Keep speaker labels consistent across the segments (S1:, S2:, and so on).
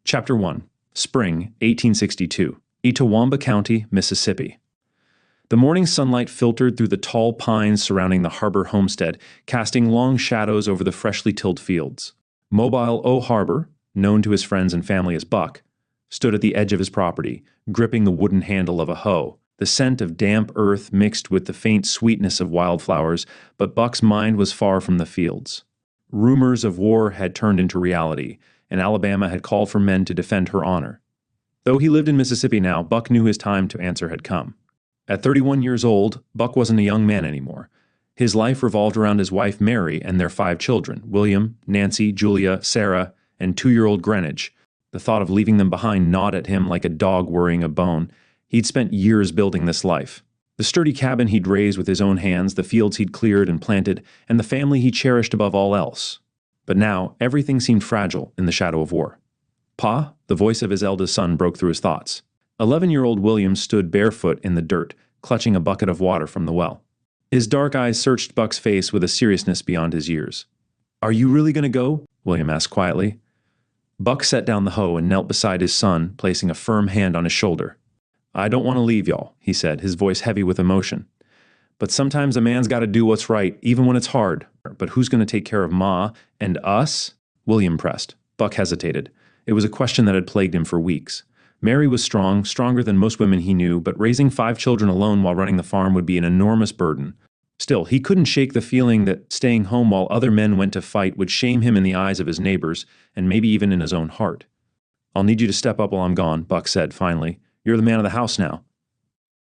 S1: Chapter 1. Spring, 1862. Itawamba County, Mississippi. The morning sunlight filtered through the tall pines surrounding the Harbour homestead, casting long shadows over the freshly tilled fields. Mobile O. Harbour, known to his friends and family as Buck, stood at the edge of his property, gripping the wooden handle of a hoe. The scent of damp earth mixed with the faint sweetness of wildflowers, but Buck's mind was far from the fields. Rumors of war had turned into reality, and Alabama had called for men to defend her honor. Though he lived in Mississippi now, Buck knew his time to answer had come. At 31 years old, Buck wasn't a young man anymore. His life revolved around his wife Mary and their 5 children, William, Nancy, Julia, Sarah, and 2-year-old Greenwich. The thought of leaving them behind gnawed at him like a dog worrying a bone. He'd spent years building this life. The sturdy cabin he'd raised with his own hands, the fields he'd cleared and planted, and the family he cherished above all else. But now, everything seemed fragile in the shadow of war. "Pa?" The voice of his eldest son broke through his thoughts. 11-year-old William stood barefoot in the dirt, clutching a bucket of water from the well. His dark eyes searched Buck's face with a seriousness beyond his years. "Are you really going to go?" William asked quietly. Buck set down the hoe and knelt beside his son, placing a firm hand on his shoulder. "I don't want to leave y'all," he said, his voice heavy with emotion. "But sometimes a man's got to do what's right, even when it's hard. But who's going to take care of Ma and us?" William pressed. Buck hesitated. It was a question that had plagued him for weeks. Mary was strong, stronger than most women he knew, but raising 5 children alone while running the farm would be an enormous burden. Still, he couldn't shake the feeling that staying home while other men went to fight would shame him in the eyes of his neighbors, and maybe even in his own heart. "I'll need you to step up while I'm gone," Buck said finally. "You're the man of the house now."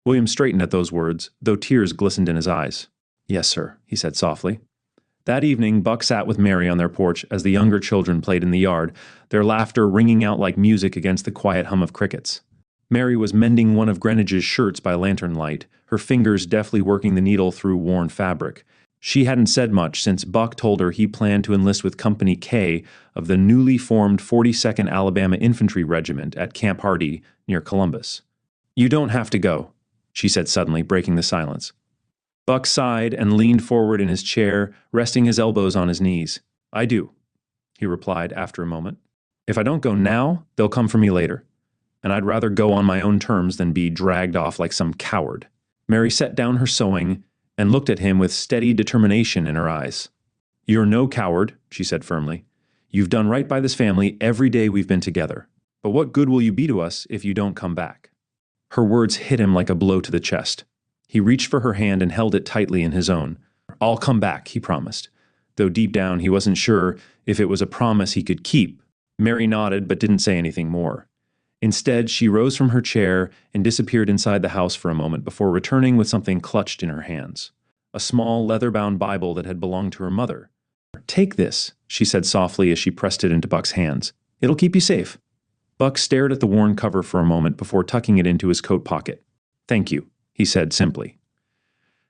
S1: William straightened at those words, though tears glistened in his eyes. "Yes, sir," he said softly. That evening, Buck sat with Mary on their porch as the younger children played in the yard, their laughter ringing out like music against the quiet hum of crickets. Mary was mending one of Greenwich's shirts by lantern light, her fingers deftly working the needle through worn fabric. She hadn't said much since Buck told her he planned to enlist with Company K of the newly formed 42nd Alabama Infantry Regiment at Camp Hardy near Columbus. "You don't have to go," she said suddenly, breaking the silence. Buck sighed and leaned forward in his chair, resting his elbows on his knees. "I do," he replied after a moment. "If I don't go now, they'll come for me later. And I'd rather go on my own terms than be dragged off like some coward." Mary set down her sewing and looked at him with steady determination in her eyes. "You're no coward," she said firmly. "You've done right by this family every day we've been together. But what good will you be to us if you don't come back?" Her words hit him like a blow to the chest. He reached for her hand and held it tightly in his own. "I'll come back," he promised, though deep down he wasn't sure if it was a promise he could keep. Mary nodded but didn't say anything more. Instead, she rose from her chair and disappeared inside the house for a moment before returning with something clutched in her hands. A small, leather-bound Bible that had belonged to her mother. "Take this," she said softly as she pressed it into Buck's hands. "It'll keep you safe." Buck stared at the worn cover for a moment before tucking it into his coat pocket. "Thank you," he said simply.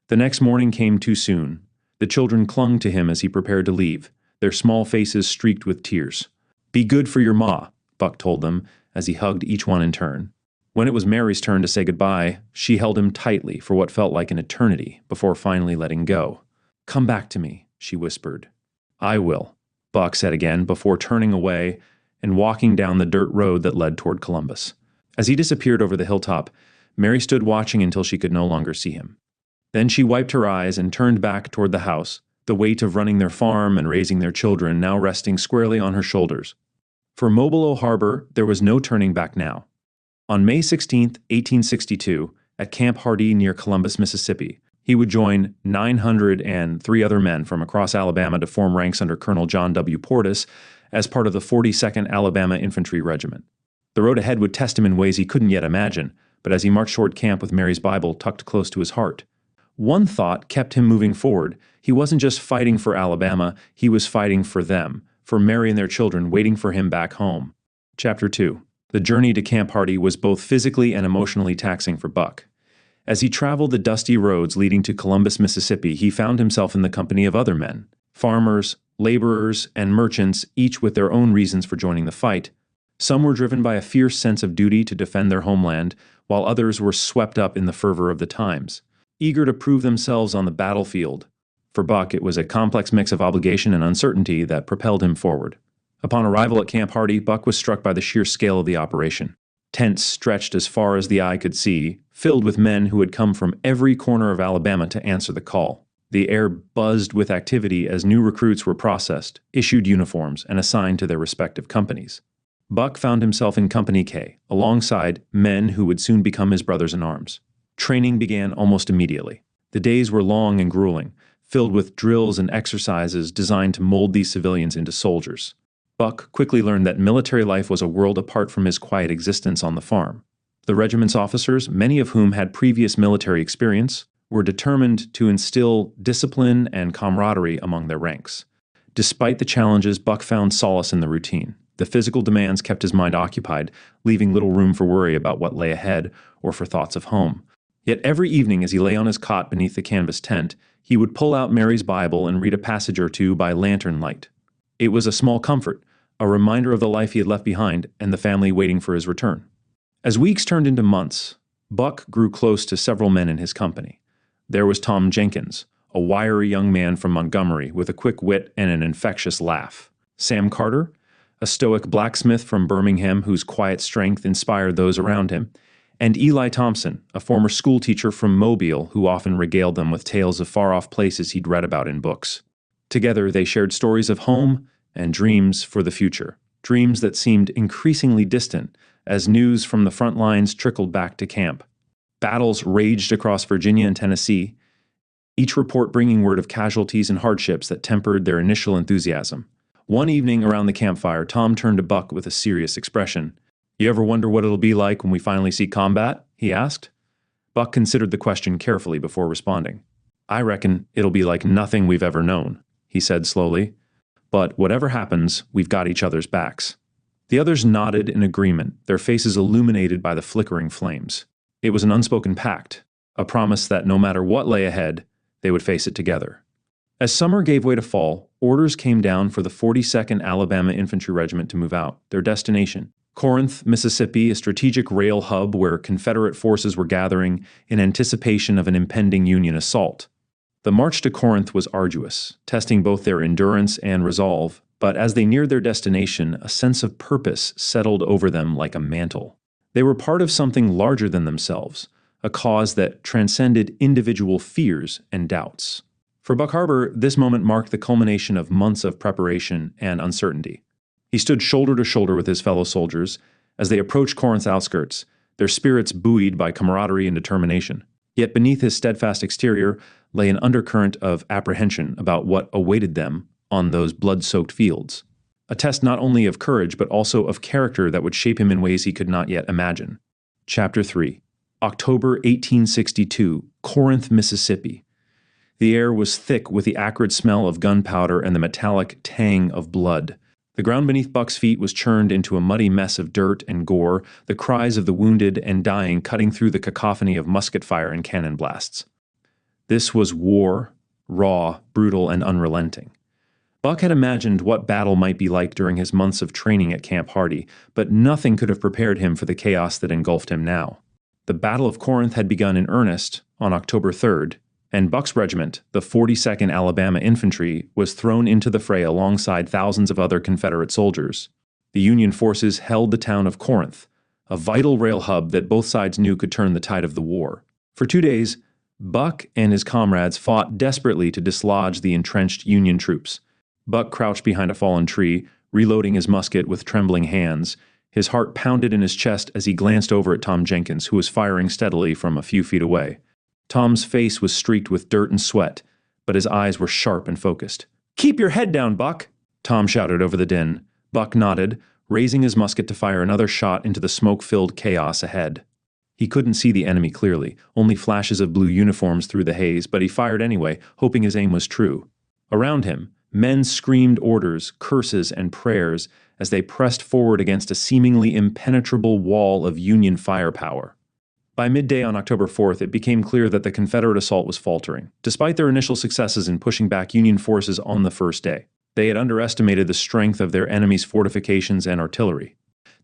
S1: The next morning came too soon. The children clung to him as he prepared to leave, their small faces streaked with tears. "Be good for your ma," Buck told them, as he hugged each one in turn. When it was Mary's turn to say goodbye, she held him tightly for what felt like an eternity before finally letting go. "Come back to me," she whispered. "I will," Buck said again before turning away and walking down the dirt road that led toward Columbus. As he disappeared over the hilltop, Mary stood watching until she could no longer see him. Then she wiped her eyes and turned back toward the house, the weight of running their farm and raising their children now resting squarely on her shoulders. For Mobile O. Harbour, there was no turning back now. On May 16, 1862, at Camp Hardy near Columbus, Mississippi, he would join 903 other men from across Alabama to form ranks under Colonel John W. Portis as part of the 42nd Alabama Infantry Regiment. The road ahead would test him in ways he couldn't yet imagine, but as he marched toward camp with Mary's Bible tucked close to his heart, one thought kept him moving forward. He wasn't just fighting for Alabama, he was fighting for them, for Mary and their children waiting for him back home. Chapter 2. The journey to Camp Hardy was both physically and emotionally taxing for Buck. As he traveled the dusty roads leading to Columbus, Mississippi, he found himself in the company of other men, farmers, laborers, and merchants, each with their own reasons for joining the fight. Some were driven by a fierce sense of duty to defend their homeland, while others were swept up in the fervor of the times, eager to prove themselves on the battlefield. For Buck, it was a complex mix of obligation and uncertainty that propelled him forward. Upon arrival at Camp Hardy, Buck was struck by the sheer scale of the operation. Tents stretched as far as the eye could see, filled with men who had come from every corner of Alabama to answer the call. The air buzzed with activity as new recruits were processed, issued uniforms, and assigned to their respective companies. Buck found himself in Company K, alongside men who would soon become his brothers in arms. Training began almost immediately. The days were long and grueling, filled with drills and exercises designed to mold these civilians into soldiers. Buck quickly learned that military life was a world apart from his quiet existence on the farm. The regiment's officers, many of whom had previous military experience, were determined to instill discipline and camaraderie among their ranks. Despite the challenges, Buck found solace in the routine. The physical demands kept his mind occupied, leaving little room for worry about what lay ahead or for thoughts of home. Yet every evening as he lay on his cot beneath the canvas tent, he would pull out Mary's Bible and read a passage or two by lantern light. It was a small comfort, a reminder of the life he had left behind and the family waiting for his return. As weeks turned into months, Buck grew close to several men in his company. There was Tom Jenkins, a wiry young man from Montgomery with a quick wit and an infectious laugh. Sam Carter, a stoic blacksmith from Birmingham whose quiet strength inspired those around him, and Eli Thompson, a former schoolteacher from Mobile who often regaled them with tales of far-off places he'd read about in books. Together they shared stories of home and dreams for the future, dreams that seemed increasingly distant as news from the front lines trickled back to camp. Battles raged across Virginia and Tennessee, each report bringing word of casualties and hardships that tempered their initial enthusiasm. One evening around the campfire, Tom turned to Buck with a serious expression. "You ever wonder what it'll be like when we finally see combat?" he asked. Buck considered the question carefully before responding. "I reckon it'll be like nothing we've ever known," he said slowly. "But whatever happens, we've got each other's backs." The others nodded in agreement, their faces illuminated by the flickering flames. It was an unspoken pact, a promise that no matter what lay ahead, they would face it together. As summer gave way to fall, orders came down for the 42nd Alabama Infantry Regiment to move out, their destination, Corinth, Mississippi, a strategic rail hub where Confederate forces were gathering in anticipation of an impending Union assault. The march to Corinth was arduous, testing both their endurance and resolve, but as they neared their destination, a sense of purpose settled over them like a mantle. They were part of something larger than themselves, a cause that transcended individual fears and doubts. For Buck Harbour, this moment marked the culmination of months of preparation and uncertainty. He stood shoulder to shoulder with his fellow soldiers as they approached Corinth's outskirts, their spirits buoyed by camaraderie and determination. Yet beneath his steadfast exterior lay an undercurrent of apprehension about what awaited them on those blood-soaked fields. A test not only of courage but also of character that would shape him in ways he could not yet imagine. Chapter 3. October 1862, Corinth, Mississippi. The air was thick with the acrid smell of gunpowder and the metallic tang of blood. The ground beneath Buck's feet was churned into a muddy mess of dirt and gore, the cries of the wounded and dying cutting through the cacophony of musket fire and cannon blasts. This was war, raw, brutal, and unrelenting. Buck had imagined what battle might be like during his months of training at Camp Hardy, but nothing could have prepared him for the chaos that engulfed him now. The Battle of Corinth had begun in earnest on October 3rd, and Buck's regiment, the 42nd Alabama Infantry, was thrown into the fray alongside thousands of other Confederate soldiers. The Union forces held the town of Corinth, a vital rail hub that both sides knew could turn the tide of the war. For 2 days, Buck and his comrades fought desperately to dislodge the entrenched Union troops. Buck crouched behind a fallen tree, reloading his musket with trembling hands. His heart pounded in his chest as he glanced over at Tom Jenkins, who was firing steadily from a few feet away. Tom's face was streaked with dirt and sweat, but his eyes were sharp and focused. "Keep your head down, Buck!" Tom shouted over the din. Buck nodded, raising his musket to fire another shot into the smoke-filled chaos ahead. He couldn't see the enemy clearly, only flashes of blue uniforms through the haze, but he fired anyway, hoping his aim was true. Around him, men screamed orders, curses, and prayers as they pressed forward against a seemingly impenetrable wall of Union firepower. By midday on October 4th, it became clear that the Confederate assault was faltering, despite their initial successes in pushing back Union forces on the first day. They had underestimated the strength of their enemy's fortifications and artillery.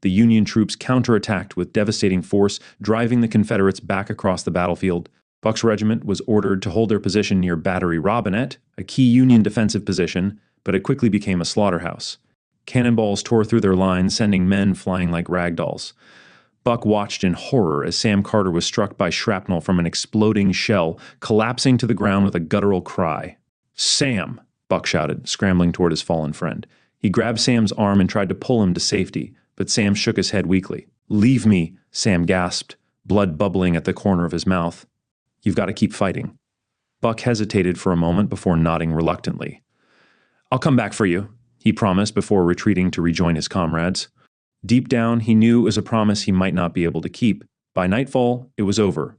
S1: The Union troops counterattacked with devastating force, driving the Confederates back across the battlefield. Buck's regiment was ordered to hold their position near Battery Robinette, a key Union defensive position, but it quickly became a slaughterhouse. Cannonballs tore through their lines, sending men flying like ragdolls. Buck watched in horror as Sam Carter was struck by shrapnel from an exploding shell, collapsing to the ground with a guttural cry. "Sam!" Buck shouted, scrambling toward his fallen friend. He grabbed Sam's arm and tried to pull him to safety, but Sam shook his head weakly. "Leave me," Sam gasped, blood bubbling at the corner of his mouth. "You've got to keep fighting." Buck hesitated for a moment before nodding reluctantly. "I'll come back for you," he promised before retreating to rejoin his comrades. Deep down, he knew it was a promise he might not be able to keep. By nightfall, it was over.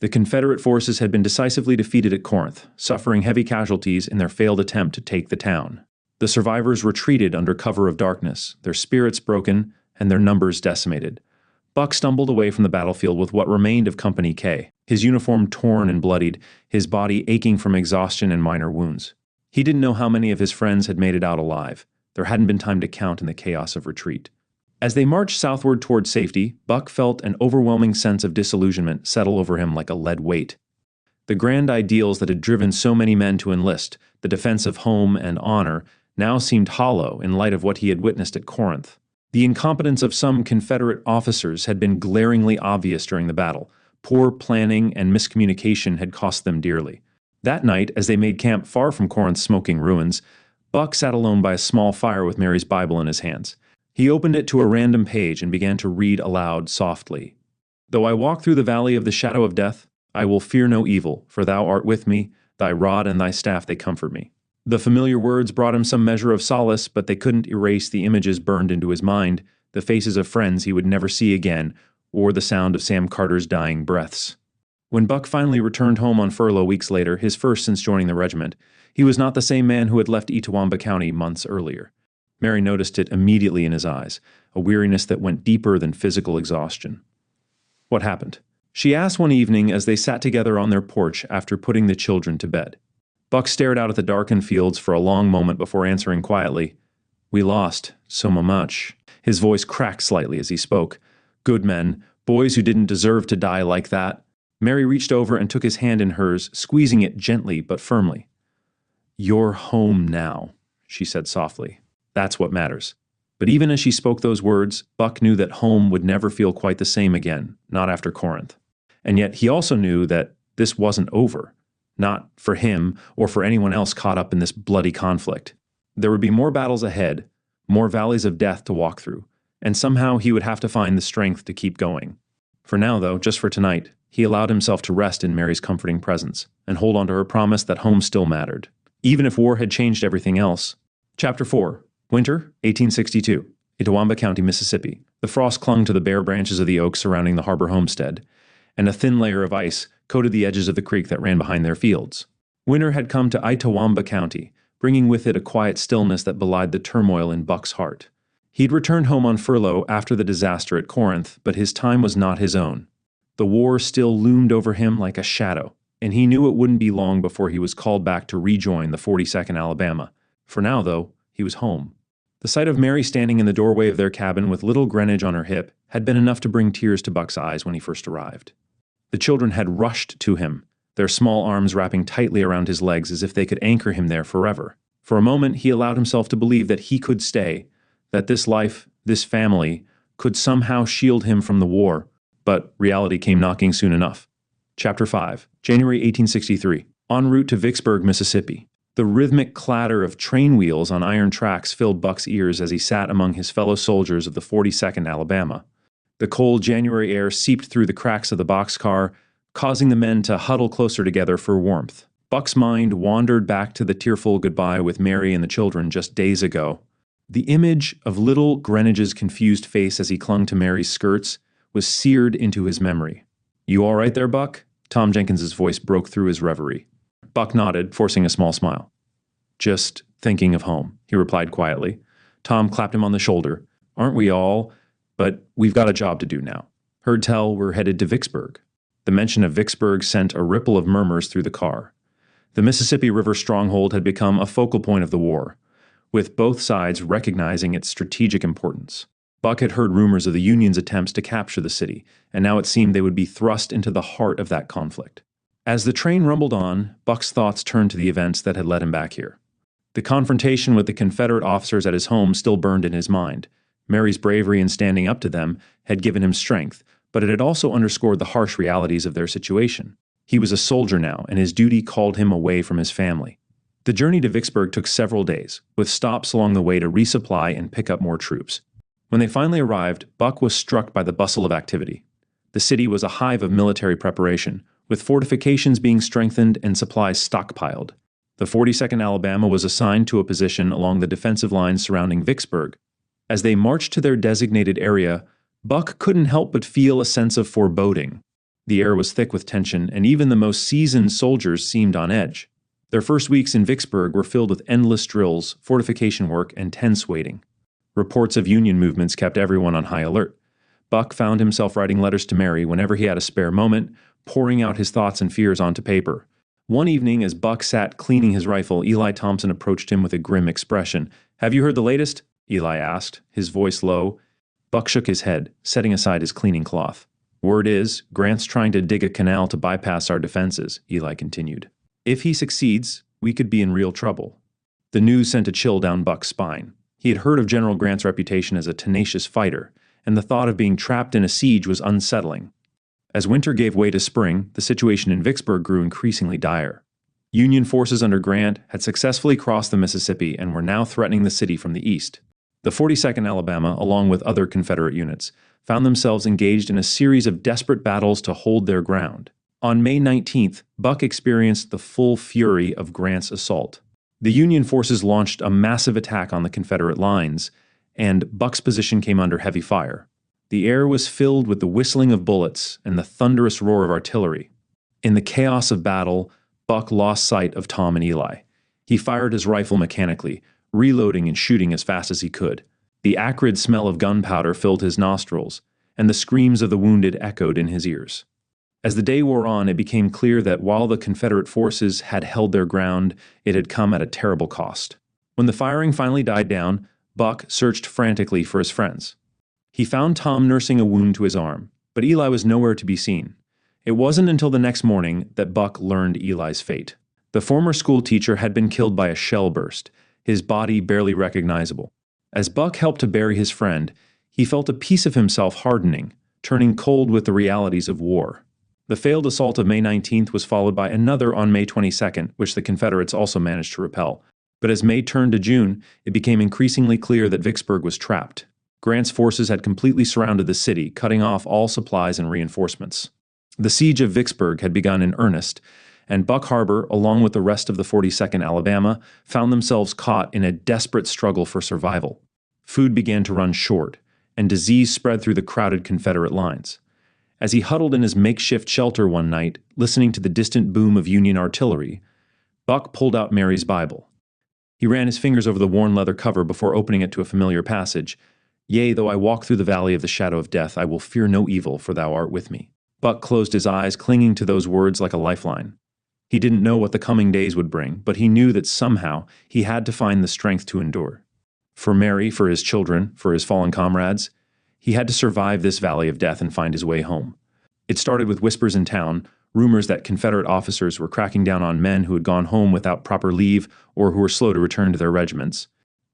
S1: The Confederate forces had been decisively defeated at Corinth, suffering heavy casualties in their failed attempt to take the town. The survivors retreated under cover of darkness, their spirits broken and their numbers decimated. Buck stumbled away from the battlefield with what remained of Company K, his uniform torn and bloodied, his body aching from exhaustion and minor wounds. He didn't know how many of his friends had made it out alive. There hadn't been time to count in the chaos of retreat. As they marched southward toward safety, Buck felt an overwhelming sense of disillusionment settle over him like a lead weight. The grand ideals that had driven so many men to enlist, the defense of home and honor, now seemed hollow in light of what he had witnessed at Corinth. The incompetence of some Confederate officers had been glaringly obvious during the battle. Poor planning and miscommunication had cost them dearly. That night, as they made camp far from Corinth's smoking ruins, Buck sat alone by a small fire with Mary's Bible in his hands. He opened it to a random page and began to read aloud softly. "Though I walk through the valley of the shadow of death, I will fear no evil, for thou art with me, thy rod and thy staff they comfort me." The familiar words brought him some measure of solace, but they couldn't erase the images burned into his mind, the faces of friends he would never see again, or the sound of Sam Carter's dying breaths. When Buck finally returned home on furlough weeks later, his first since joining the regiment, he was not the same man who had left Itawamba County months earlier. Mary noticed it immediately in his eyes, a weariness that went deeper than physical exhaustion. "What happened?" she asked one evening as they sat together on their porch after putting the children to bed. Buck stared out at the darkened fields for a long moment before answering quietly, "We lost so much." His voice cracked slightly as he spoke. "Good men, boys who didn't deserve to die like that." Mary reached over and took his hand in hers, squeezing it gently but firmly. "You're home now," she said softly. "That's what matters." But even as she spoke those words, Buck knew that home would never feel quite the same again, not after Corinth. And yet he also knew that this wasn't over, not for him or for anyone else caught up in this bloody conflict. There would be more battles ahead, more valleys of death to walk through, and somehow he would have to find the strength to keep going. For now, though, just for tonight, he allowed himself to rest in Mary's comforting presence and hold on to her promise that home still mattered, even if war had changed everything else. Chapter 4. Winter, 1862, Itawamba County, Mississippi. The frost clung to the bare branches of the oaks surrounding the Harbour homestead, and a thin layer of ice coated the edges of the creek that ran behind their fields. Winter had come to Itawamba County, bringing with it a quiet stillness that belied the turmoil in Buck's heart. He'd returned home on furlough after the disaster at Corinth, but his time was not his own. The war still loomed over him like a shadow, and he knew it wouldn't be long before he was called back to rejoin the 42nd Alabama. For now, though, he was home. The sight of Mary standing in the doorway of their cabin with little Greenwich on her hip had been enough to bring tears to Buck's eyes when he first arrived. The children had rushed to him, their small arms wrapping tightly around his legs as if they could anchor him there forever. For a moment, he allowed himself to believe that he could stay, that this life, this family, could somehow shield him from the war, but reality came knocking soon enough. Chapter 5, January 1863, en route to Vicksburg, Mississippi. The rhythmic clatter of train wheels on iron tracks filled Buck's ears as he sat among his fellow soldiers of the 42nd Alabama. The cold January air seeped through the cracks of the boxcar, causing the men to huddle closer together for warmth. Buck's mind wandered back to the tearful goodbye with Mary and the children just days ago. The image of little Greenwich's confused face as he clung to Mary's skirts was seared into his memory. "You all right there, Buck?" Tom Jenkins's voice broke through his reverie. Buck nodded, forcing a small smile. "Just thinking of home," he replied quietly. Tom clapped him on the shoulder. "Aren't we all? But we've got a job to do now. Heard tell we're headed to Vicksburg." The mention of Vicksburg sent a ripple of murmurs through the car. The Mississippi River stronghold had become a focal point of the war, with both sides recognizing its strategic importance. Buck had heard rumors of the Union's attempts to capture the city, and now it seemed they would be thrust into the heart of that conflict. As the train rumbled on, Buck's thoughts turned to the events that had led him back here. The confrontation with the Confederate officers at his home still burned in his mind. Mary's bravery in standing up to them had given him strength, but it had also underscored the harsh realities of their situation. He was a soldier now, and his duty called him away from his family. The journey to Vicksburg took several days, with stops along the way to resupply and pick up more troops. When they finally arrived, Buck was struck by the bustle of activity. The city was a hive of military preparation, with fortifications being strengthened and supplies stockpiled. The 42nd Alabama was assigned to a position along the defensive lines surrounding Vicksburg. As they marched to their designated area, Buck couldn't help but feel a sense of foreboding. The air was thick with tension, and even the most seasoned soldiers seemed on edge. Their first weeks in Vicksburg were filled with endless drills, fortification work, and tense waiting. Reports of Union movements kept everyone on high alert. Buck found himself writing letters to Mary whenever he had a spare moment, pouring out his thoughts and fears onto paper. One evening, as Buck sat cleaning his rifle, Eli Thompson approached him with a grim expression. "Have you heard the latest?" Eli asked, his voice low. Buck shook his head, setting aside his cleaning cloth. "Word is, Grant's trying to dig a canal to bypass our defenses," Eli continued. "If he succeeds, we could be in real trouble." The news sent a chill down Buck's spine. He had heard of General Grant's reputation as a tenacious fighter, and the thought of being trapped in a siege was unsettling. As winter gave way to spring, the situation in Vicksburg grew increasingly dire. Union forces under Grant had successfully crossed the Mississippi and were now threatening the city from the east. The 42nd Alabama, along with other Confederate units, found themselves engaged in a series of desperate battles to hold their ground. On May 19th, Buck experienced the full fury of Grant's assault. The Union forces launched a massive attack on the Confederate lines, and Buck's position came under heavy fire. The air was filled with the whistling of bullets and the thunderous roar of artillery. In the chaos of battle, Buck lost sight of Tom and Eli. He fired his rifle mechanically, reloading and shooting as fast as he could. The acrid smell of gunpowder filled his nostrils, and the screams of the wounded echoed in his ears. As the day wore on, it became clear that while the Confederate forces had held their ground, it had come at a terrible cost. When the firing finally died down, Buck searched frantically for his friends. He found Tom nursing a wound to his arm, but Eli was nowhere to be seen. It wasn't until the next morning that Buck learned Eli's fate. The former school teacher had been killed by a shell burst, his body barely recognizable. As Buck helped to bury his friend, he felt a piece of himself hardening, turning cold with the realities of war. The failed assault of May 19th was followed by another on May 22nd, which the Confederates also managed to repel. But as May turned to June, it became increasingly clear that Vicksburg was trapped. Grant's forces had completely surrounded the city, cutting off all supplies and reinforcements. The siege of Vicksburg had begun in earnest, and Buck Harbour, along with the rest of the 42nd Alabama, found themselves caught in a desperate struggle for survival. Food began to run short, and disease spread through the crowded Confederate lines. As he huddled in his makeshift shelter one night, listening to the distant boom of Union artillery, Buck pulled out Mary's Bible. He ran his fingers over the worn leather cover before opening it to a familiar passage. "Yea, though I walk through the valley of the shadow of death, I will fear no evil, for thou art with me." Buck closed his eyes, clinging to those words like a lifeline. He didn't know what the coming days would bring, but he knew that somehow he had to find the strength to endure. For Mary, for his children, for his fallen comrades, he had to survive this valley of death and find his way home. It started with whispers in town, rumors that Confederate officers were cracking down on men who had gone home without proper leave or who were slow to return to their regiments.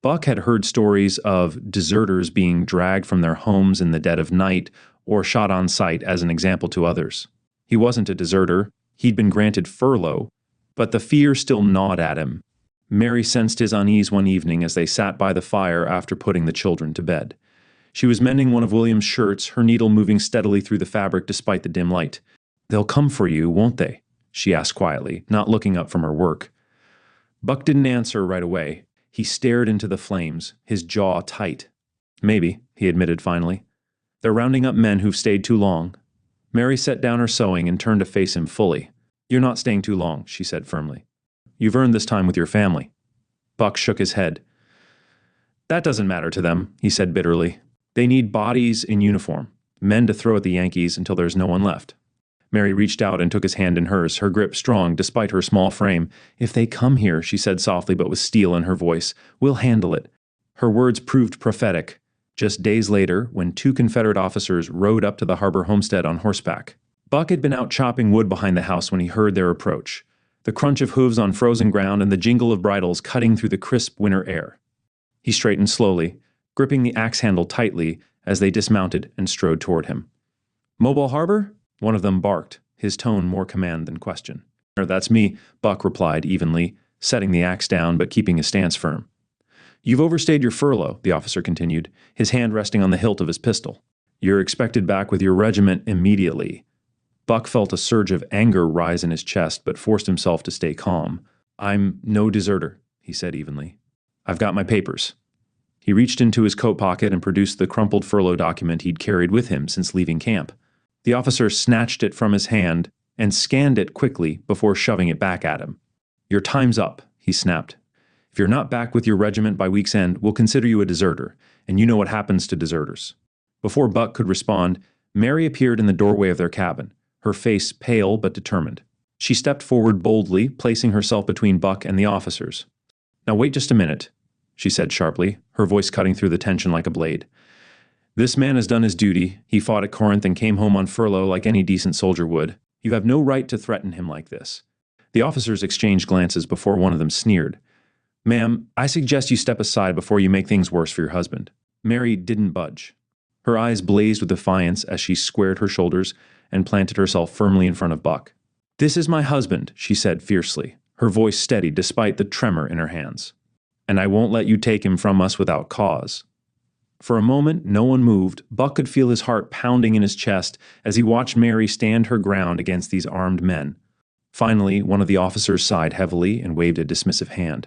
S1: Buck had heard stories of deserters being dragged from their homes in the dead of night or shot on sight as an example to others. He wasn't a deserter. He'd been granted furlough, but the fear still gnawed at him. Mary sensed his unease one evening as they sat by the fire after putting the children to bed. She was mending one of William's shirts, her needle moving steadily through the fabric despite the dim light. "They'll come for you, won't they?" she asked quietly, not looking up from her work. Buck didn't answer right away. He stared into the flames, his jaw tight. "Maybe," he admitted finally. "They're rounding up men who've stayed too long." Mary set down her sewing and turned to face him fully. "You're not staying too long," she said firmly. "You've earned this time with your family." Buck shook his head. "That doesn't matter to them," he said bitterly. "They need bodies in uniform, men to throw at the Yankees until there's no one left." Mary reached out and took his hand in hers, her grip strong despite her small frame. "If they come here," she said softly but with steel in her voice, "we'll handle it." Her words proved prophetic. Just days later, when two Confederate officers rode up to the Harbour homestead on horseback. Buck had been out chopping wood behind the house when he heard their approach. the crunch of hooves on frozen ground and the jingle of bridles cutting through the crisp winter air. He straightened slowly, gripping the axe handle tightly as they dismounted and strode toward him. "Mobile Harbor?" one of them barked, his tone more command than question. "That's me," Buck replied evenly, setting the axe down but keeping his stance firm. "You've overstayed your furlough," the officer continued, his hand resting on the hilt of his pistol. "You're expected back with your regiment immediately." Buck felt a surge of anger rise in his chest but forced himself to stay calm. "I'm no deserter," he said evenly. "I've got my papers." He reached into his coat pocket and produced the crumpled furlough document he'd carried with him since leaving camp. The officer snatched it from his hand and scanned it quickly before shoving it back at him. "Your time's up," he snapped. "If you're not back with your regiment by week's end, we'll consider you a deserter, and you know what happens to deserters." Before Buck could respond, Mary appeared in the doorway of their cabin, her face pale but determined. She stepped forward boldly, placing herself between Buck and the officers. "Now wait just a minute," she said sharply, her voice cutting through the tension like a blade. "This man has done his duty. He fought at Corinth and came home on furlough like any decent soldier would. You have no right to threaten him like this." The officers exchanged glances before one of them sneered. "Ma'am, I suggest you step aside before you make things worse for your husband." Mary didn't budge. Her eyes blazed with defiance as she squared her shoulders and planted herself firmly in front of Buck. "This is my husband," she said fiercely, her voice steady despite the tremor in her hands. "And I won't let you take him from us without cause." For a moment, no one moved. Buck could feel his heart pounding in his chest as he watched Mary stand her ground against these armed men. Finally, one of the officers sighed heavily and waved a dismissive hand.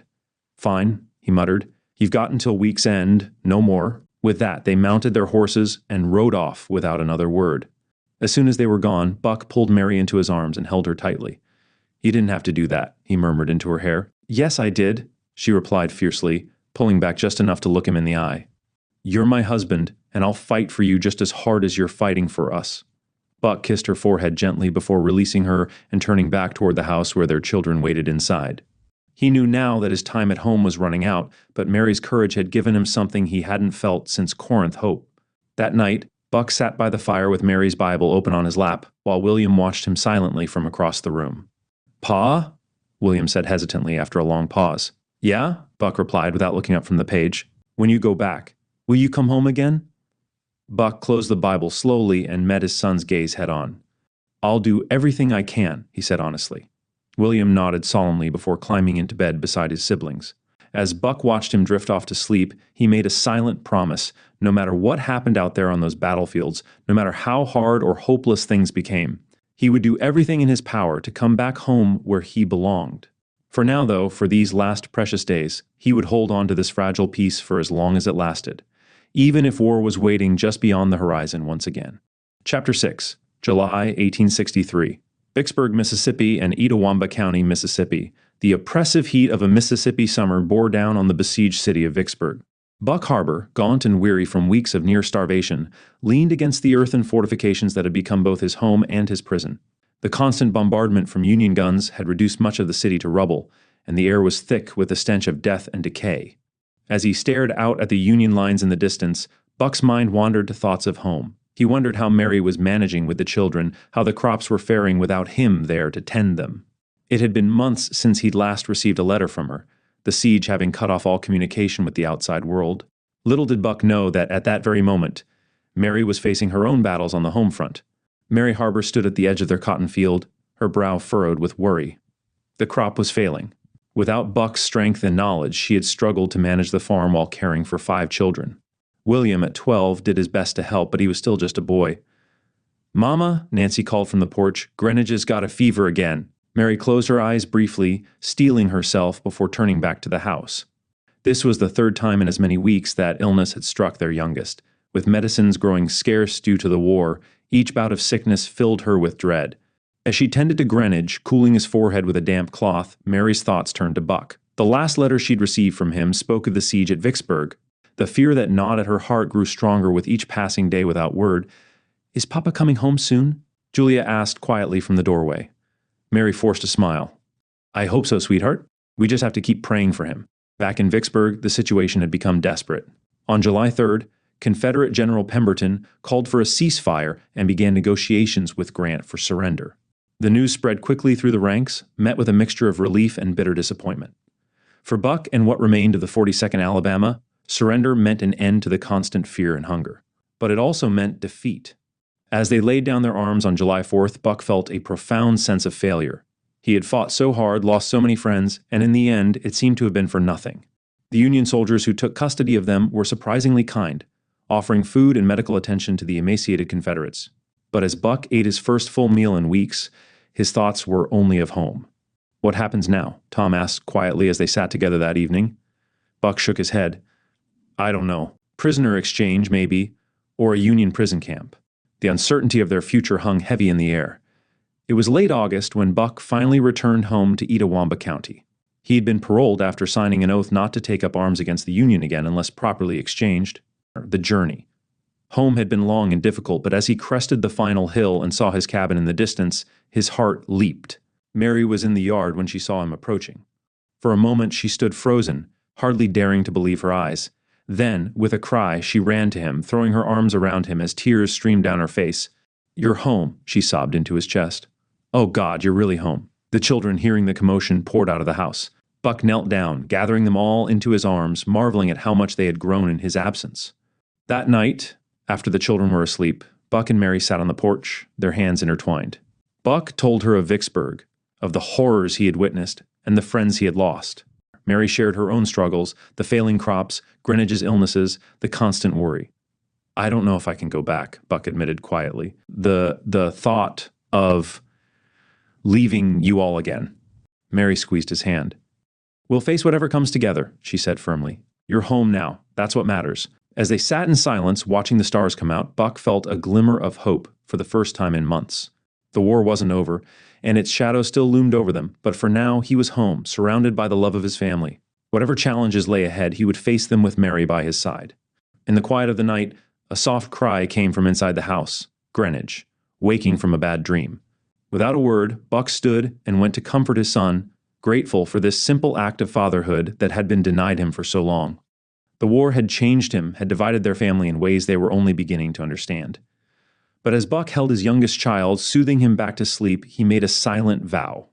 S1: "Fine," he muttered. "You've got until week's end, no more." With that, they mounted their horses and rode off without another word. As soon as they were gone, Buck pulled Mary into his arms and held her tightly. "You didn't have to do that," he murmured into her hair. "Yes, I did," she replied fiercely, pulling back just enough to look him in the eye. "You're my husband, and I'll fight for you just as hard as you're fighting for us." Buck kissed her forehead gently before releasing her and turning back toward the house where their children waited inside. He knew now that his time at home was running out, but Mary's courage had given him something he hadn't felt since Corinth hope. That night, Buck sat by the fire with Mary's Bible open on his lap, while William watched him silently from across the room. "Pa?" William said hesitantly after a long pause. "Yeah?" Buck replied without looking up from the page. "When you go back, will you come home again?" Buck closed the Bible slowly and met his son's gaze head-on. "I'll do everything I can," he said honestly. William nodded solemnly before climbing into bed beside his siblings. As Buck watched him drift off to sleep, he made a silent promise, no matter what happened out there on those battlefields, no matter how hard or hopeless things became, he would do everything in his power to come back home where he belonged. For now, though, for these last precious days, he would hold on to this fragile peace for as long as it lasted, even if war was waiting just beyond the horizon once again. Chapter 6, July 1863. Vicksburg, Mississippi and Itawamba County, Mississippi. The oppressive heat of a Mississippi summer bore down on the besieged city of Vicksburg. Buck Harbour, gaunt and weary from weeks of near starvation, leaned against the earthen fortifications that had become both his home and his prison. The constant bombardment from Union guns had reduced much of the city to rubble, and the air was thick with the stench of death and decay. As he stared out at the Union lines in the distance, Buck's mind wandered to thoughts of home. He wondered how Mary was managing with the children, how the crops were faring without him there to tend them. It had been months since he'd last received a letter from her, the siege having cut off all communication with the outside world. Little did Buck know that at that very moment, Mary was facing her own battles on the home front. Mary Harbour stood at the edge of their cotton field, her brow furrowed with worry. The crop was failing. Without Buck's strength and knowledge, she had struggled to manage the farm while caring for 5 children. William, at 12, did his best to help, but he was still just a boy. "Mama," Nancy called from the porch, "Greenwich has got a fever again." Mary closed her eyes briefly, steeling herself before turning back to the house. This was the 3rd time in as many weeks that illness had struck their youngest. With medicines growing scarce due to the war, each bout of sickness filled her with dread. As she tended to Greenwich, cooling his forehead with a damp cloth, Mary's thoughts turned to Buck. The last letter she'd received from him spoke of the siege at Vicksburg. The fear that gnawed at her heart grew stronger with each passing day without word. "Is Papa coming home soon?" Julia asked quietly from the doorway. Mary forced a smile. "I hope so, sweetheart. We just have to keep praying for him." Back in Vicksburg, the situation had become desperate. On July 3rd, Confederate General Pemberton called for a ceasefire and began negotiations with Grant for surrender. The news spread quickly through the ranks, met with a mixture of relief and bitter disappointment. For Buck and what remained of the 42nd Alabama, surrender meant an end to the constant fear and hunger. But it also meant defeat. As they laid down their arms on July 4th, Buck felt a profound sense of failure. He had fought so hard, lost so many friends, and in the end, it seemed to have been for nothing. The Union soldiers who took custody of them were surprisingly kind, offering food and medical attention to the emaciated Confederates. But as Buck ate his first full meal in weeks, his thoughts were only of home. "What happens now?" Tom asked quietly as they sat together that evening. Buck shook his head. "I don't know. Prisoner exchange, maybe, or a Union prison camp." The uncertainty of their future hung heavy in the air. It was late August when Buck finally returned home to Itawamba County. He had been paroled after signing an oath not to take up arms against the Union again unless properly exchanged. The journey. Home had been long and difficult, but as he crested the final hill and saw his cabin in the distance, his heart leaped. Mary was in the yard when she saw him approaching. For a moment she stood frozen, hardly daring to believe her eyes. Then, with a cry, she ran to him, throwing her arms around him as tears streamed down her face. "You're home," she sobbed into his chest. "Oh God, you're really home." The children, hearing the commotion, poured out of the house. Buck knelt down, gathering them all into his arms, marveling at how much they had grown in his absence. That night, after the children were asleep, Buck and Mary sat on the porch, their hands intertwined. Buck told her of Vicksburg, of the horrors he had witnessed, and the friends he had lost. Mary shared her own struggles, the failing crops, Greenwich's illnesses, the constant worry. "I don't know if I can go back," Buck admitted quietly. The thought of leaving you all again." Mary squeezed his hand. "We'll face whatever comes together," she said firmly. "You're home now. That's what matters." As they sat in silence, watching the stars come out, Buck felt a glimmer of hope for the first time in months. The war wasn't over, and its shadow still loomed over them, but for now he was home, surrounded by the love of his family. Whatever challenges lay ahead, he would face them with Mary by his side. In the quiet of the night, a soft cry came from inside the house, Greenwich, waking from a bad dream. Without a word, Buck stood and went to comfort his son, grateful for this simple act of fatherhood that had been denied him for so long. The war had changed him, had divided their family in ways they were only beginning to understand. But as Buck held his youngest child, soothing him back to sleep, he made a silent vow.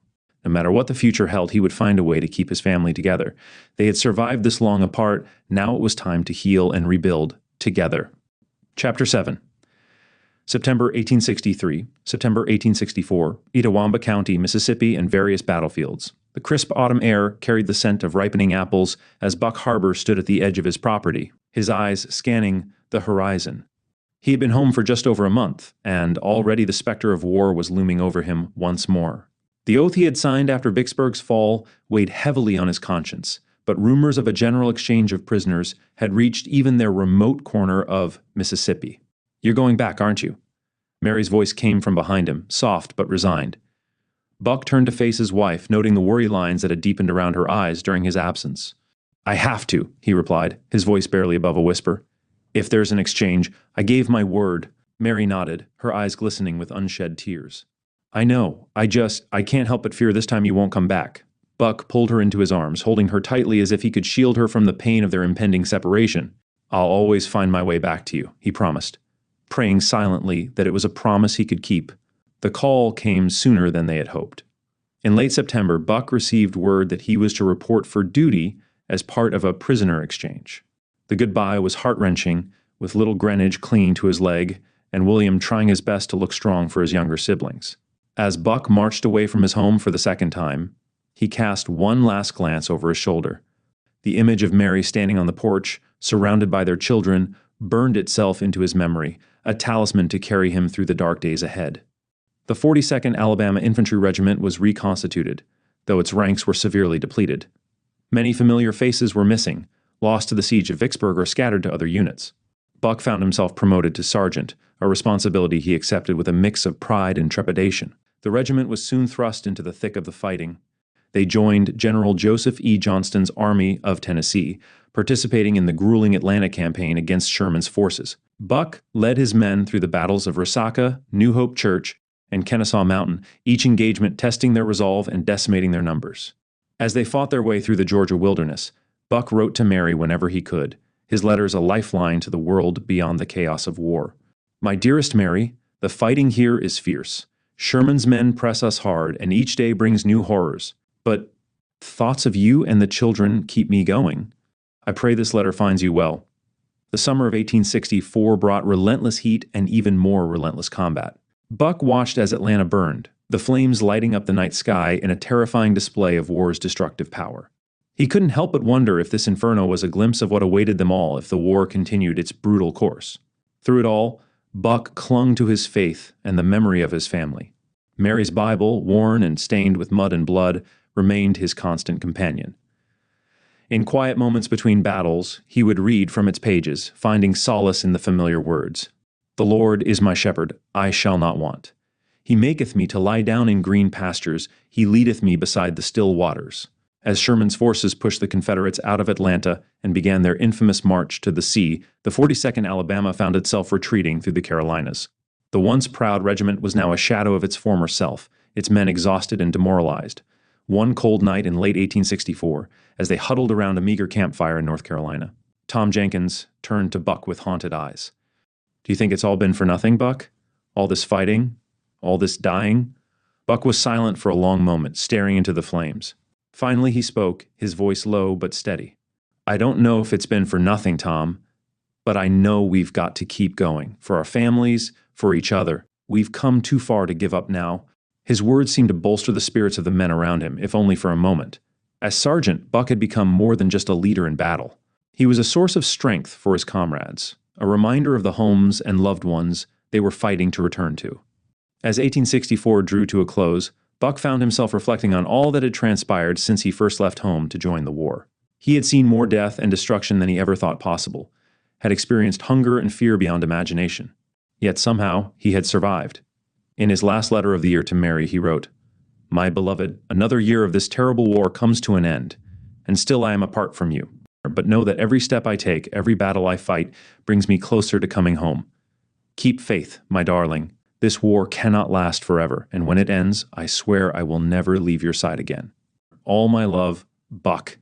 S1: No matter what the future held, he would find a way to keep his family together. They had survived this long apart. Now it was time to heal and rebuild together. Chapter 7. September 1863, September 1864, Itawamba County, Mississippi, and various battlefields. The crisp autumn air carried the scent of ripening apples as Buck Harbour stood at the edge of his property, his eyes scanning the horizon. He had been home for just over a month, and already the specter of war was looming over him once more. The oath he had signed after Vicksburg's fall weighed heavily on his conscience, but rumors of a general exchange of prisoners had reached even their remote corner of Mississippi. "You're going back, aren't you?" Mary's voice came from behind him, soft but resigned. Buck turned to face his wife, noting the worry lines that had deepened around her eyes during his absence. "I have to," he replied, his voice barely above a whisper. "If there's an exchange, I gave my word." Mary nodded, her eyes glistening with unshed tears. "I know. I can't help but fear this time you won't come back." Buck pulled her into his arms, holding her tightly as if he could shield her from the pain of their impending separation. "I'll always find my way back to you," he promised, praying silently that it was a promise he could keep. The call came sooner than they had hoped. In late September, Buck received word that he was to report for duty as part of a prisoner exchange. The goodbye was heart-wrenching, with little Greenwich clinging to his leg and William trying his best to look strong for his younger siblings. As Buck marched away from his home for the second time, he cast one last glance over his shoulder. The image of Mary standing on the porch, surrounded by their children, burned itself into his memory, a talisman to carry him through the dark days ahead. The 42nd Alabama Infantry Regiment was reconstituted, though its ranks were severely depleted. Many familiar faces were missing, lost to the siege of Vicksburg or scattered to other units. Buck found himself promoted to sergeant, a responsibility he accepted with a mix of pride and trepidation. The regiment was soon thrust into the thick of the fighting. They joined General Joseph E. Johnston's Army of Tennessee, participating in the grueling Atlanta campaign against Sherman's forces. Buck led his men through the battles of Resaca, New Hope Church, and Kennesaw Mountain, each engagement testing their resolve and decimating their numbers. As they fought their way through the Georgia wilderness, Buck wrote to Mary whenever he could, his letters a lifeline to the world beyond the chaos of war. "My dearest Mary, the fighting here is fierce. Sherman's men press us hard, and each day brings new horrors. But thoughts of you and the children keep me going. I pray this letter finds you well. The summer of 1864 brought relentless heat and even more relentless combat. Buck watched as Atlanta burned, the flames lighting up the night sky in a terrifying display of war's destructive power. He couldn't help but wonder if this inferno was a glimpse of what awaited them all if the war continued its brutal course. Through it all, Buck clung to his faith and the memory of his family. Mary's Bible, worn and stained with mud and blood, remained his constant companion. In quiet moments between battles, he would read from its pages, finding solace in the familiar words. "The Lord is my shepherd, I shall not want. He maketh me to lie down in green pastures, he leadeth me beside the still waters." As Sherman's forces pushed the Confederates out of Atlanta and began their infamous march to the sea, the 42nd Alabama found itself retreating through the Carolinas. The once proud regiment was now a shadow of its former self, its men exhausted and demoralized. One cold night in late 1864, as they huddled around a meager campfire in North Carolina, Tom Jenkins turned to Buck with haunted eyes. "Do you think it's all been for nothing, Buck? All this fighting? All this dying?" Buck was silent for a long moment, staring into the flames. Finally he spoke, his voice low but steady. "I don't know if it's been for nothing, Tom, but I know we've got to keep going. For our families, for each other. We've come too far to give up now." His words seemed to bolster the spirits of the men around him, if only for a moment. As sergeant, Buck had become more than just a leader in battle. He was a source of strength for his comrades, a reminder of the homes and loved ones they were fighting to return to. As 1864 drew to a close, Buck found himself reflecting on all that had transpired since he first left home to join the war. He had seen more death and destruction than he ever thought possible, had experienced hunger and fear beyond imagination. Yet somehow he had survived. In his last letter of the year to Mary, he wrote, "My beloved, another year of this terrible war comes to an end, and still I am apart from you. But know that every step I take, every battle I fight, brings me closer to coming home. Keep faith, my darling. This war cannot last forever, and when it ends, I swear I will never leave your side again. All my love, Buck."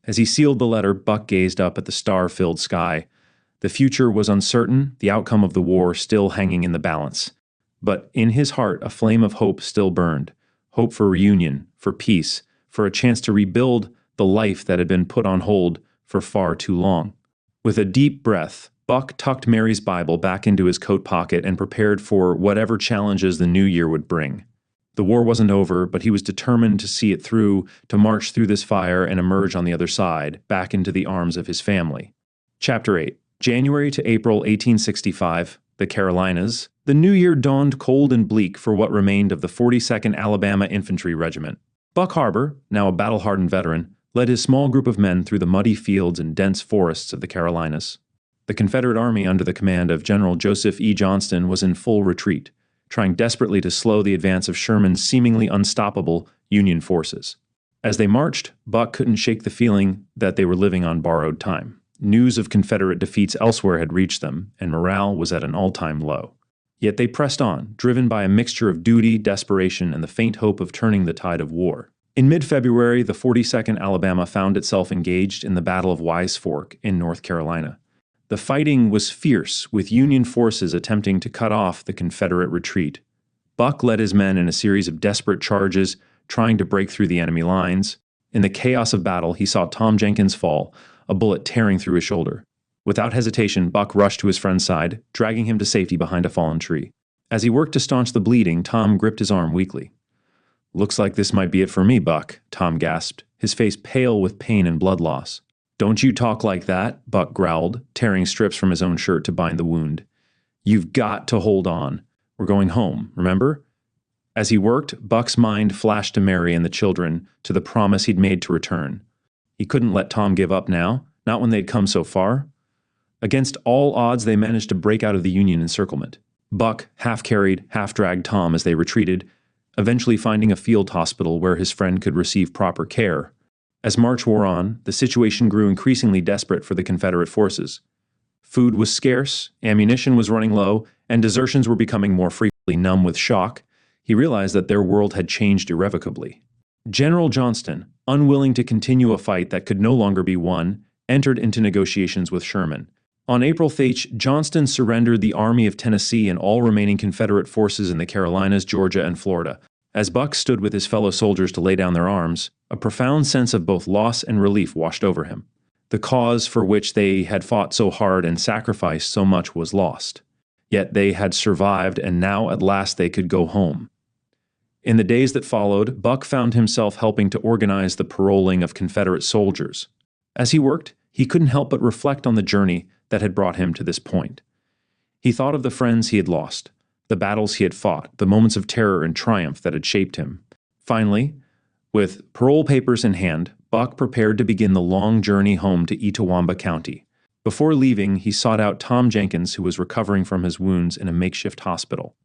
S1: As he sealed the letter, Buck gazed up at the star-filled sky. The future was uncertain, the outcome of the war still hanging in the balance. But in his heart, a flame of hope still burned. Hope for reunion, for peace, for a chance to rebuild the life that had been put on hold for far too long. With a deep breath, Buck tucked Mary's Bible back into his coat pocket and prepared for whatever challenges the new year would bring. The war wasn't over, but he was determined to see it through, to march through this fire and emerge on the other side, back into the arms of his family. Chapter 8. January to April 1865, the Carolinas. The new year dawned cold and bleak for what remained of the 42nd Alabama Infantry Regiment. Buck Harbour, now a battle-hardened veteran, led his small group of men through the muddy fields and dense forests of the Carolinas. The Confederate Army under the command of General Joseph E. Johnston was in full retreat, trying desperately to slow the advance of Sherman's seemingly unstoppable Union forces. As they marched, Buck couldn't shake the feeling that they were living on borrowed time. News of Confederate defeats elsewhere had reached them, and morale was at an all-time low. Yet they pressed on, driven by a mixture of duty, desperation, and the faint hope of turning the tide of war. In mid-February, the 42nd Alabama found itself engaged in the Battle of Wise Fork in North Carolina. The fighting was fierce, with Union forces attempting to cut off the Confederate retreat. Buck led his men in a series of desperate charges, trying to break through the enemy lines. In the chaos of battle, he saw Tom Jenkins fall, a bullet tearing through his shoulder. Without hesitation, Buck rushed to his friend's side, dragging him to safety behind a fallen tree. As he worked to staunch the bleeding, Tom gripped his arm weakly. "Looks like this might be it for me, Buck," Tom gasped, his face pale with pain and blood loss. "Don't you talk like that," Buck growled, tearing strips from his own shirt to bind the wound. "You've got to hold on. We're going home, remember?" As he worked, Buck's mind flashed to Mary and the children, to the promise he'd made to return. He couldn't let Tom give up now, not when they'd come so far. Against all odds, they managed to break out of the Union encirclement. Buck half-carried, half-dragged Tom as they retreated, eventually finding a field hospital where his friend could receive proper care. As March wore on, the situation grew increasingly desperate for the Confederate forces. Food was scarce, ammunition was running low, and desertions were becoming more frequently. Numb with shock, he realized that their world had changed irrevocably. General Johnston, unwilling to continue a fight that could no longer be won, entered into negotiations with Sherman. On April 8th, Johnston surrendered the Army of Tennessee and all remaining Confederate forces in the Carolinas, Georgia, and Florida. As Buck stood with his fellow soldiers to lay down their arms, a profound sense of both loss and relief washed over him. The cause for which they had fought so hard and sacrificed so much was lost. Yet they had survived, and now at last they could go home. In the days that followed, Buck found himself helping to organize the paroling of Confederate soldiers. As he worked, he couldn't help but reflect on the journey that had brought him to this point. He thought of the friends he had lost, the battles he had fought, the moments of terror and triumph that had shaped him. Finally, with parole papers in hand, Buck prepared to begin the long journey home to Itawamba County. Before leaving, he sought out Tom Jenkins, who was recovering from his wounds in a makeshift hospital.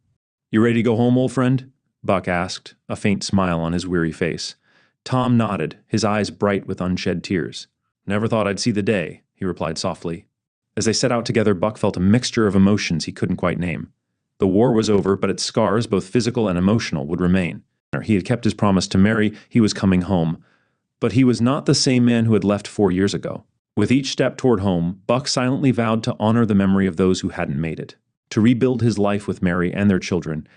S1: "You ready to go home, old friend?" Buck asked, a faint smile on his weary face. Tom nodded, his eyes bright with unshed tears. "Never thought I'd see the day," he replied softly. As they set out together, Buck felt a mixture of emotions he couldn't quite name. The war was over, but its scars, both physical and emotional, would remain. He had kept his promise to Mary, he was coming home. But he was not the same man who had left 4 years ago. With each step toward home, Buck silently vowed to honor the memory of those who hadn't made it, to rebuild his life with Mary and their children,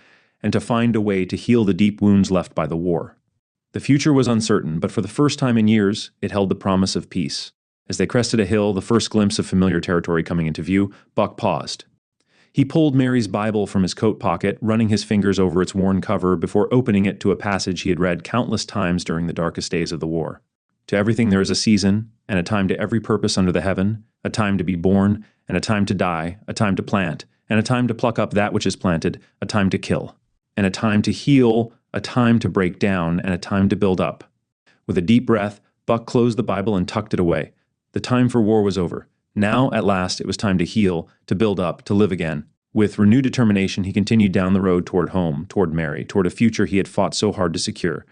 S1: and to find a way to heal the deep wounds left by the war. The future was uncertain, but for the first time in years, it held the promise of peace. As they crested a hill, the first glimpse of familiar territory coming into view, Buck paused. He pulled Mary's Bible from his coat pocket, running his fingers over its worn cover before opening it to a passage he had read countless times during the darkest days of the war. To everything there is a season, and a time to every purpose under the heaven, a time to be born, and a time to die, a time to plant, and a time to pluck up that which is planted, a time to kill, and a time to heal, a time to break down, and a time to build up. With a deep breath, Buck closed the Bible and tucked it away. The time for war was over. Now, at last, it was time to heal, to build up, to live again. With renewed determination, he continued down the road toward home, toward Mary, toward a future he had fought so hard to secure.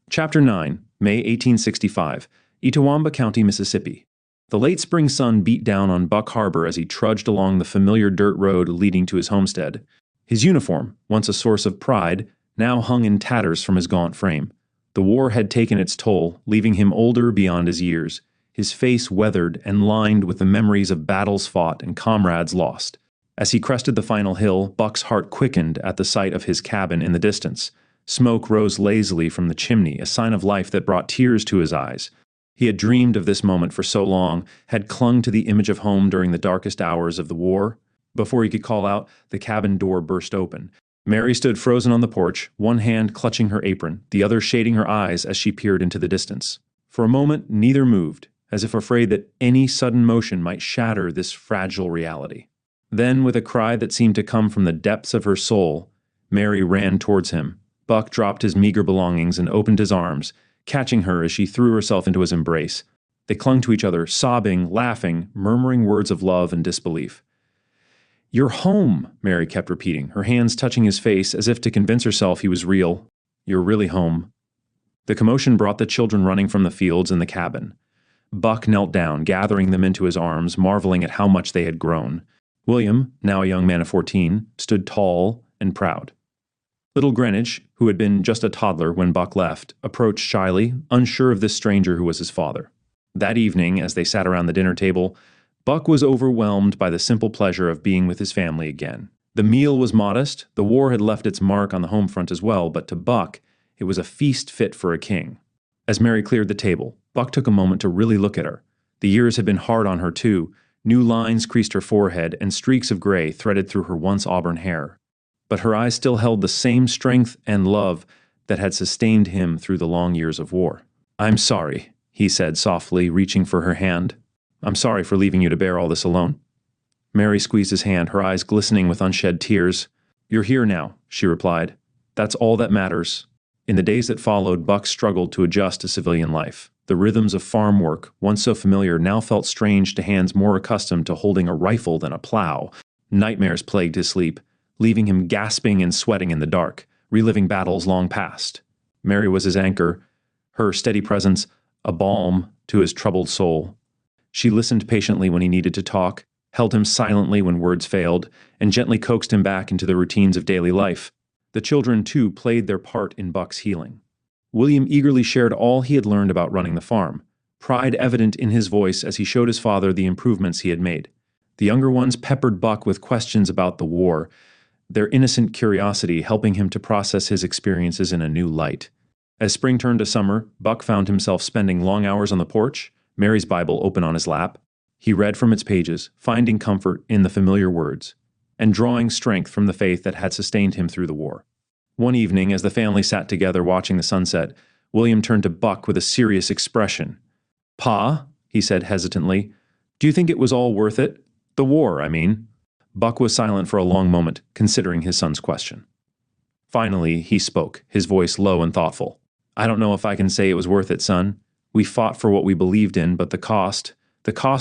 S1: Chapter 9, May 1865, Itawamba County, Mississippi. The late spring sun beat down on Buck Harbour as he trudged along the familiar dirt road leading to his homestead. His uniform, once a source of pride, now hung in tatters from his gaunt frame. The war had taken its toll, leaving him older beyond his years, his face weathered and lined with the memories of battles fought and comrades lost. As he crested the final hill, Buck's heart quickened at the sight of his cabin in the distance. Smoke rose lazily from the chimney, a sign of life that brought tears to his eyes. He had dreamed of this moment for so long, had clung to the image of home during the darkest hours of the war. Before he could call out, the cabin door burst open. Mary stood frozen on the porch, one hand clutching her apron, the other shading her eyes as she peered into the distance. For a moment, neither moved, as if afraid that any sudden motion might shatter this fragile reality. Then, with a cry that seemed to come from the depths of her soul, Mary ran towards him. Buck dropped his meager belongings and opened his arms, catching her as she threw herself into his embrace. They clung to each other, sobbing, laughing, murmuring words of love and disbelief. "You're home," Mary kept repeating, her hands touching his face as if to convince herself he was real. "You're really home." The commotion brought the children running from the fields and the cabin. Buck knelt down, gathering them into his arms, marveling at how much they had grown. William, now a young man of 14, stood tall and proud. Little Greenwich, who had been just a toddler when Buck left, approached shyly, unsure of this stranger who was his father. That evening, as they sat around the dinner table, Buck was overwhelmed by the simple pleasure of being with his family again. The meal was modest, the war had left its mark on the home front as well, but to Buck, it was a feast fit for a king. As Mary cleared the table, Buck took a moment to really look at her. The years had been hard on her too. New lines creased her forehead, and streaks of gray threaded through her once auburn hair. But her eyes still held the same strength and love that had sustained him through the long years of war. "I'm sorry," he said softly, reaching for her hand. "I'm sorry for leaving you to bear all this alone." Mary squeezed his hand, her eyes glistening with unshed tears. "You're here now," she replied. "That's all that matters." In the days that followed, Buck struggled to adjust to civilian life. The rhythms of farm work, once so familiar, now felt strange to hands more accustomed to holding a rifle than a plow. Nightmares plagued his sleep, leaving him gasping and sweating in the dark, reliving battles long past. Mary was his anchor, her steady presence a balm to his troubled soul. She listened patiently when he needed to talk, held him silently when words failed, and gently coaxed him back into the routines of daily life. The children, too, played their part in Buck's healing. William eagerly shared all he had learned about running the farm, pride evident in his voice as he showed his father the improvements he had made. The younger ones peppered Buck with questions about the war, their innocent curiosity helping him to process his experiences in a new light. As spring turned to summer, Buck found himself spending long hours on the porch, Mary's Bible open on his lap. He read from its pages, finding comfort in the familiar words, and drawing strength from the faith that had sustained him through the war. One evening, as the family sat together watching the sunset, William turned to Buck with a serious expression. "Pa," he said hesitantly, "do you think it was all worth it? The war, I mean." Buck was silent for a long moment, considering his son's question. Finally, he spoke, his voice low and thoughtful. "I don't know if I can say it was worth it, son. We fought for what we believed in, but the cost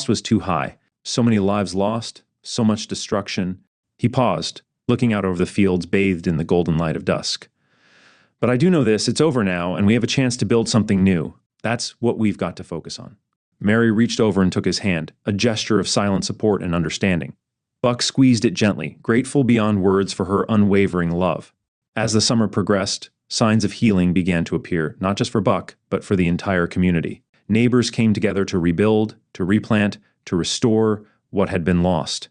S1: was too high. So many lives lost, so much destruction." He paused, looking out over the fields bathed in the golden light of dusk. "But I do know this, it's over now, and we have a chance to build something new. That's what we've got to focus on." Mary reached over and took his hand, a gesture of silent support and understanding. Buck squeezed it gently, grateful beyond words for her unwavering love. As the summer progressed, signs of healing began to appear, not just for Buck, but for the entire community. Neighbors came together to rebuild, to replant, to restore what had been lost.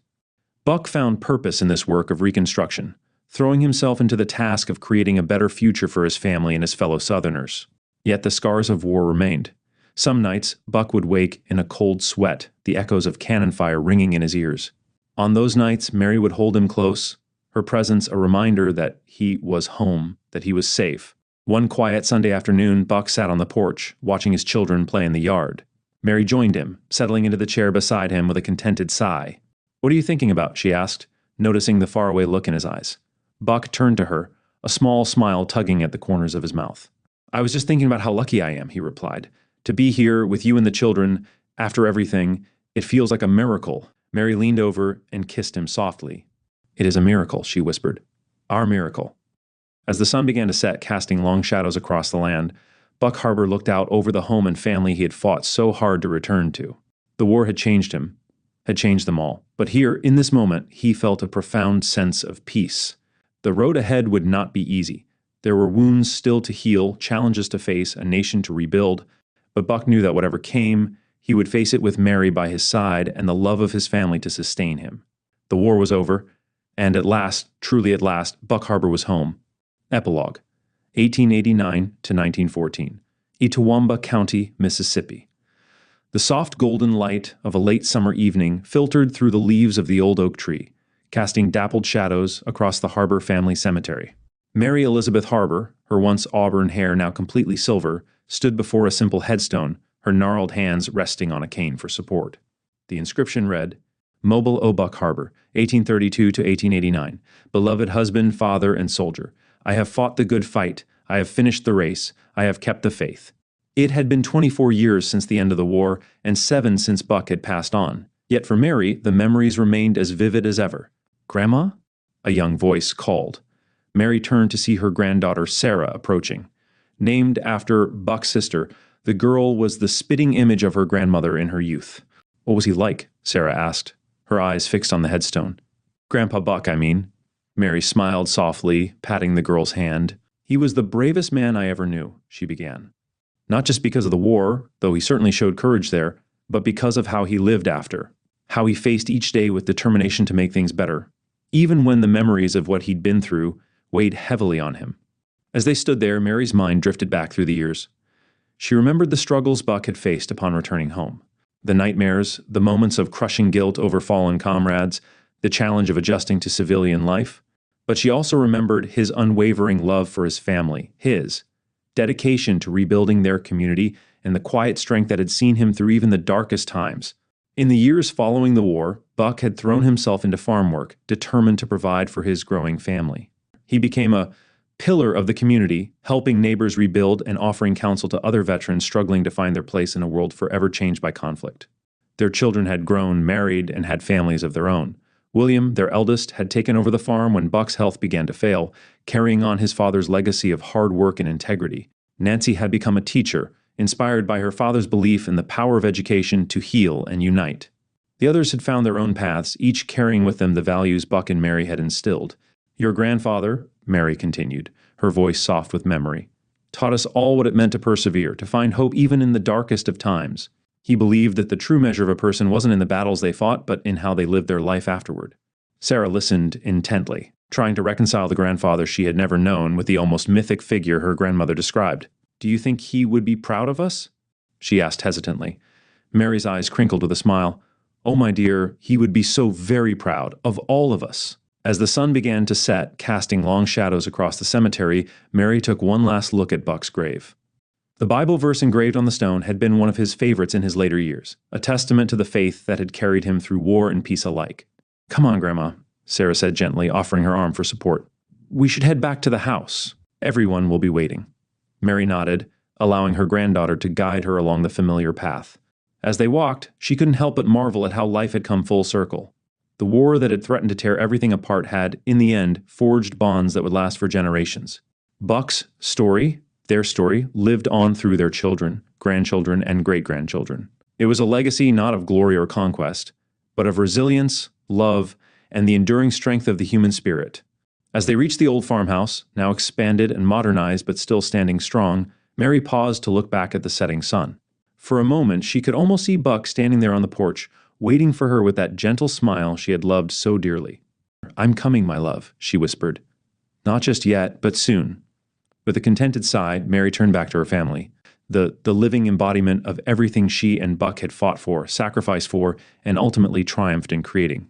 S1: Buck found purpose in this work of reconstruction, throwing himself into the task of creating a better future for his family and his fellow Southerners. Yet the scars of war remained. Some nights, Buck would wake in a cold sweat, the echoes of cannon fire ringing in his ears. On those nights, Mary would hold him close, her presence a reminder that he was home, that he was safe. One quiet Sunday afternoon, Buck sat on the porch, watching his children play in the yard. Mary joined him, settling into the chair beside him with a contented sigh. "What are you thinking about?" she asked, noticing the faraway look in his eyes. Buck turned to her, a small smile tugging at the corners of his mouth. "I was just thinking about how lucky I am," he replied. "To be here with you and the children, after everything, it feels like a miracle." Mary leaned over and kissed him softly. "It is a miracle," she whispered. "Our miracle." As the sun began to set, casting long shadows across the land, Buck Harbour looked out over the home and family he had fought so hard to return to. The war had changed him, had changed them all. But here, in this moment, he felt a profound sense of peace. The road ahead would not be easy. There were wounds still to heal, challenges to face, a nation to rebuild. But Buck knew that whatever came, he would face it with Mary by his side and the love of his family to sustain him. The war was over, and at last, truly at last, Buck Harbour was home. Epilogue, 1889 to 1914, Itawamba County, Mississippi. The soft golden light of a late summer evening filtered through the leaves of the old oak tree, casting dappled shadows across the Harbour family cemetery. Mary Elizabeth Harbour, her once auburn hair now completely silver, stood before a simple headstone, her gnarled hands resting on a cane for support. The inscription read, "Mobile O. Buck Harbour, 1832 to 1889. Beloved husband, father, and soldier, I have fought the good fight, I have finished the race, I have kept the faith." It had been 24 years since the end of the war, and 7 since Buck had passed on. Yet for Mary, the memories remained as vivid as ever. "Grandma?" a young voice called. Mary turned to see her granddaughter Sarah approaching. Named after Buck's sister, the girl was the spitting image of her grandmother in her youth. "What was he like?" Sarah asked, her eyes fixed on the headstone. "Grandpa Buck, I mean." Mary smiled softly, patting the girl's hand. "He was the bravest man I ever knew," she began. "Not just because of the war, though he certainly showed courage there, but because of how he lived after, how he faced each day with determination to make things better, even when the memories of what he'd been through weighed heavily on him." As they stood there, Mary's mind drifted back through the years. She remembered the struggles Buck had faced upon returning home. The nightmares, the moments of crushing guilt over fallen comrades, the challenge of adjusting to civilian life. But she also remembered his unwavering love for his family, his dedication to rebuilding their community, and the quiet strength that had seen him through even the darkest times. In the years following the war, Buck had thrown himself into farm work, determined to provide for his growing family. He became a pillar of the community, helping neighbors rebuild and offering counsel to other veterans struggling to find their place in a world forever changed by conflict. Their children had grown, married, and had families of their own. William, their eldest, had taken over the farm when Buck's health began to fail, carrying on his father's legacy of hard work and integrity. Nancy had become a teacher, inspired by her father's belief in the power of education to heal and unite. The others had found their own paths, each carrying with them the values Buck and Mary had instilled. "Your grandfather," Mary continued, her voice soft with memory, "taught us all what it meant to persevere, to find hope even in the darkest of times. He believed that the true measure of a person wasn't in the battles they fought, but in how they lived their life afterward. Sarah listened intently, trying to reconcile the grandfather she had never known with the almost mythic figure her grandmother described. "Do you think he would be proud of us?" she asked hesitantly. Mary's eyes crinkled with a smile. "Oh, my dear, he would be so very proud of all of us." As the sun began to set, casting long shadows across the cemetery, Mary took one last look at Buck's grave. The Bible verse engraved on the stone had been one of his favorites in his later years, a testament to the faith that had carried him through war and peace alike. "Come on, Grandma," Sarah said gently, offering her arm for support. "We should head back to the house. Everyone will be waiting." Mary nodded, allowing her granddaughter to guide her along the familiar path. As they walked, she couldn't help but marvel at how life had come full circle. The war that had threatened to tear everything apart had, in the end, forged bonds that would last for generations. Buck's story, their story, lived on through their children, grandchildren, and great-grandchildren. It was a legacy not of glory or conquest, but of resilience, love, and the enduring strength of the human spirit. As they reached the old farmhouse, now expanded and modernized but still standing strong, Mary paused to look back at the setting sun. For a moment, she could almost see Buck standing there on the porch, waiting for her with that gentle smile she had loved so dearly. "I'm coming, my love," she whispered. "Not just yet, but soon." With a contented sigh, Mary turned back to her family, the living embodiment of everything she and Buck had fought for, sacrificed for, and ultimately triumphed in creating.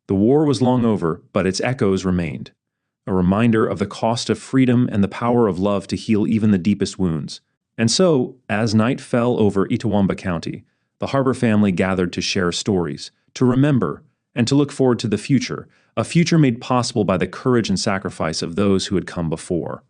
S1: The war was long over, but its echoes remained, a reminder of the cost of freedom and the power of love to heal even the deepest wounds. And so, as night fell over Itawamba County, the Harbour family gathered to share stories, to remember, and to look forward to the future, a future made possible by the courage and sacrifice of those who had come before.